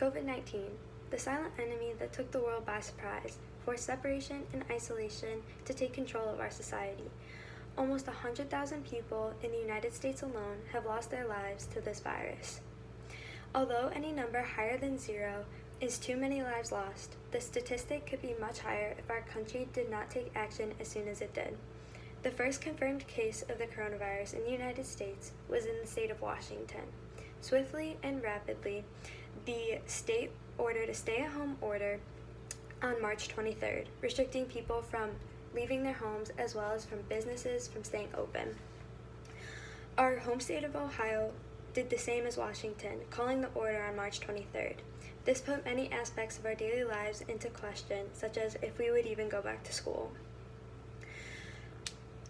COVID-19, the silent enemy that took the world by surprise, forced separation and isolation to take control of our society. Almost 100,000 people in the United States alone have lost their lives to this virus. Although any number higher than zero is too many lives lost, the statistic could be much higher if our country did not take action as soon as it did. The first confirmed case of the coronavirus in the United States was in the state of Washington. Swiftly and rapidly, the state ordered a stay-at-home order on March 23rd, restricting people from leaving their homes as well as from businesses from staying open. Our home state of Ohio did the same as Washington, calling the order on March 23rd. This put many aspects of our daily lives into question, such as if we would even go back to school.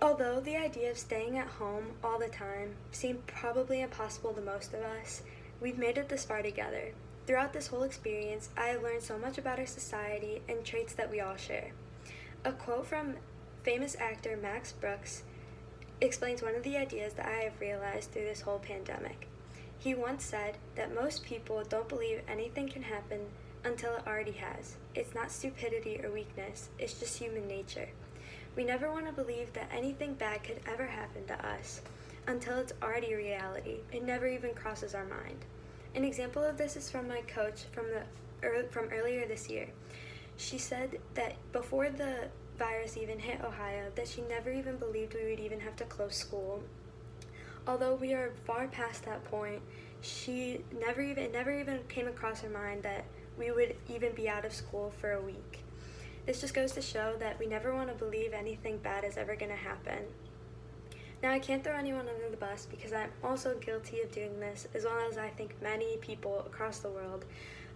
Although the idea of staying at home all the time seemed probably impossible to most of us, we've made it this far together. Throughout this whole experience, I have learned so much about our society and traits that we all share. A quote from famous actor Max Brooks explains one of the ideas that I have realized through this whole pandemic. He once said that most people don't believe anything can happen until it already has. It's not stupidity or weakness, it's just human nature. We never want to believe that anything bad could ever happen to us until it's already reality. It never even crosses our mind. An example of this is from my coach from earlier this year. She said that before the virus even hit Ohio, that she never even believed we would even have to close school. Although we are far past that point, it never even came across her mind that we would even be out of school for a week. This just goes to show that we never want to believe anything bad is ever going to happen. Now, I can't throw anyone under the bus because I'm also guilty of doing this, as well as I think many people across the world.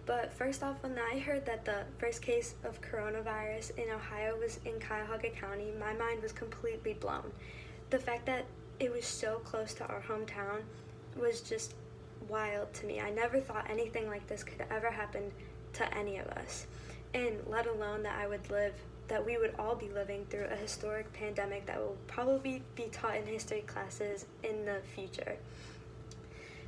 But first off, when I heard that the first case of coronavirus in Ohio was in Cuyahoga County, my mind was completely blown. The fact that it was so close to our hometown was just wild to me. I never thought anything like this could ever happen to any of us, and let alone that we would all be living through a historic pandemic that will probably be taught in history classes in the future.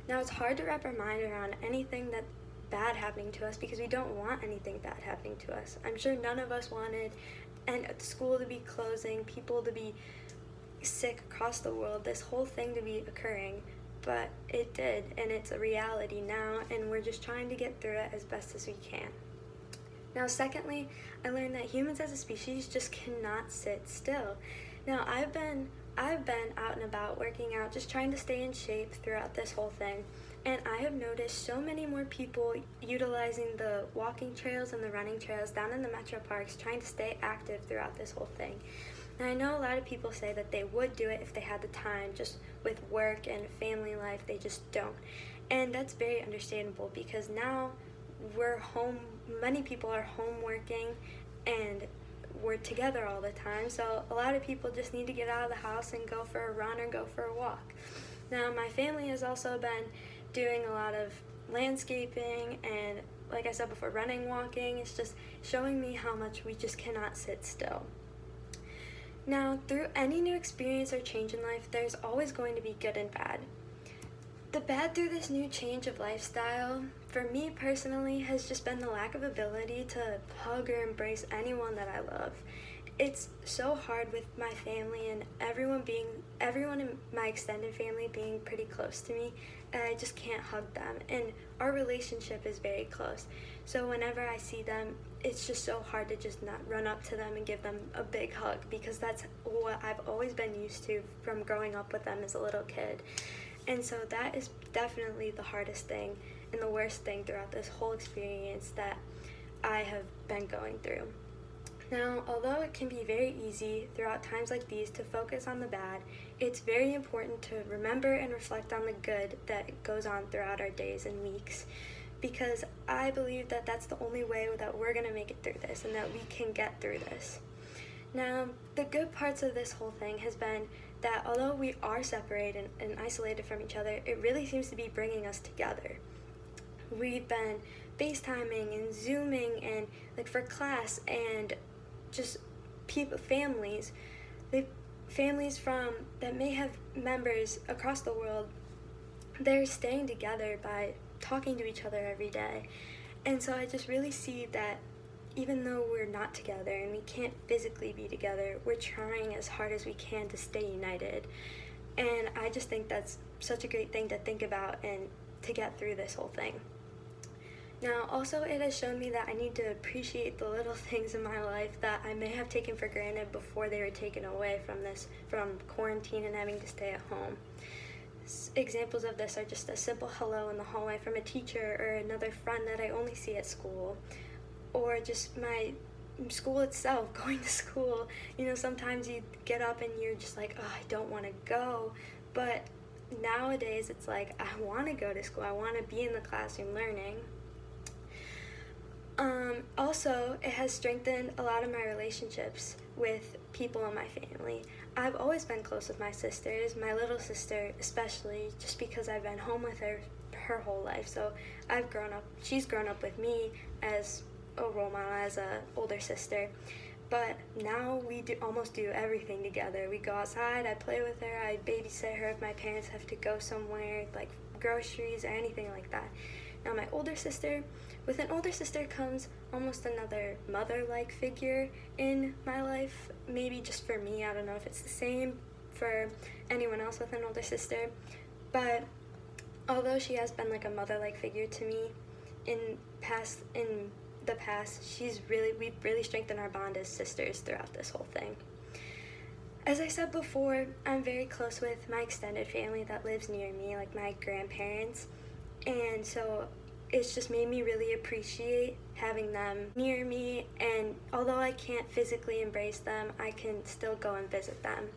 Now, it's hard to wrap our mind around anything that bad happening to us because we don't want anything bad happening to us. I'm sure none of us wanted school to be closing, people to be sick across the world, this whole thing to be occurring, but it did, and it's a reality now, and we're just trying to get through it as best as we can. Now, secondly, I learned that humans as a species just cannot sit still. Now, I've been out and about working out, just trying to stay in shape throughout this whole thing, and I have noticed so many more people utilizing the walking trails and the running trails down in the metro parks, trying to stay active throughout this whole thing. And I know a lot of people say that they would do it if they had the time, just with work and family life, they just don't. And that's very understandable because now we're home, many people are home working and we're together all the time, so a lot of people just need to get out of the house and go for a run or go for a walk. Now, my family has also been doing a lot of landscaping and, like I said before, running, walking. It's just showing me how much we just cannot sit still. Now, through any new experience or change in life, there's always going to be good and bad. The bad through this new change of lifestyle, for me personally, has just been the lack of ability to hug or embrace anyone that I love. It's so hard with my family and everyone in my extended family being pretty close to me, and I just can't hug them. And our relationship is very close. So whenever I see them, it's just so hard to just not run up to them and give them a big hug because that's what I've always been used to from growing up with them as a little kid. And so that is definitely the hardest thing and the worst thing throughout this whole experience that I have been going through. Now, although it can be very easy throughout times like these to focus on the bad, it's very important to remember and reflect on the good that goes on throughout our days and weeks, because I believe that that's the only way that we're going to make it through this and that we can get through this. Now, the good parts of this whole thing has been that although we are separated and isolated from each other, it really seems to be bringing us together. We've been FaceTiming and Zooming and for class, and just families that may have members across the world, they're staying together by talking to each other every day. And so I just really see that even though we're not together and we can't physically be together, we're trying as hard as we can to stay united. And I just think that's such a great thing to think about and to get through this whole thing. Now, also, it has shown me that I need to appreciate the little things in my life that I may have taken for granted before they were taken away from quarantine and having to stay at home. Examples of this are just a simple hello in the hallway from a teacher or another friend that I only see at school, or just my school itself, going to school. You know, sometimes you get up and you're just like, oh, I don't want to go, but nowadays it's like, I want to go to school, I want to be in the classroom learning. Also, it has strengthened a lot of my relationships with people in my family. I've always been close with my sisters, my little sister especially, just because I've been home with her whole life. So she's grown up with me as a role model, as a older sister. But now we almost do everything together. We go outside, I play with her, I babysit her if my parents have to go somewhere, like groceries or anything like that. Now with an older sister comes almost another mother-like figure in my life. Maybe just for me, I don't know if it's the same for anyone else with an older sister. But although she has been like a mother-like figure to me in the past, we've really strengthened our bond as sisters throughout this whole thing. As I said before, I'm very close with my extended family that lives near me, like my grandparents, and so it's just made me really appreciate having them near me, and although I can't physically embrace them, I can still go and visit them.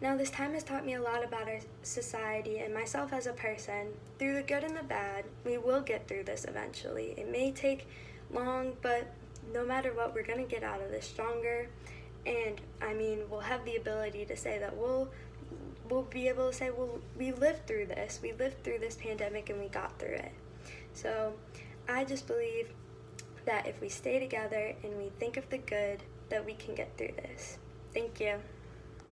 Now, this time has taught me a lot about our society and myself as a person. Through the good and the bad, we will get through this eventually. It may take long, but no matter what, we're going to get out of this stronger. And I mean, we'll have the ability to say that we'll be able to say, well, we lived through this. We lived through this pandemic and we got through it. So I just believe that if we stay together and we think of the good, that we can get through this. Thank you.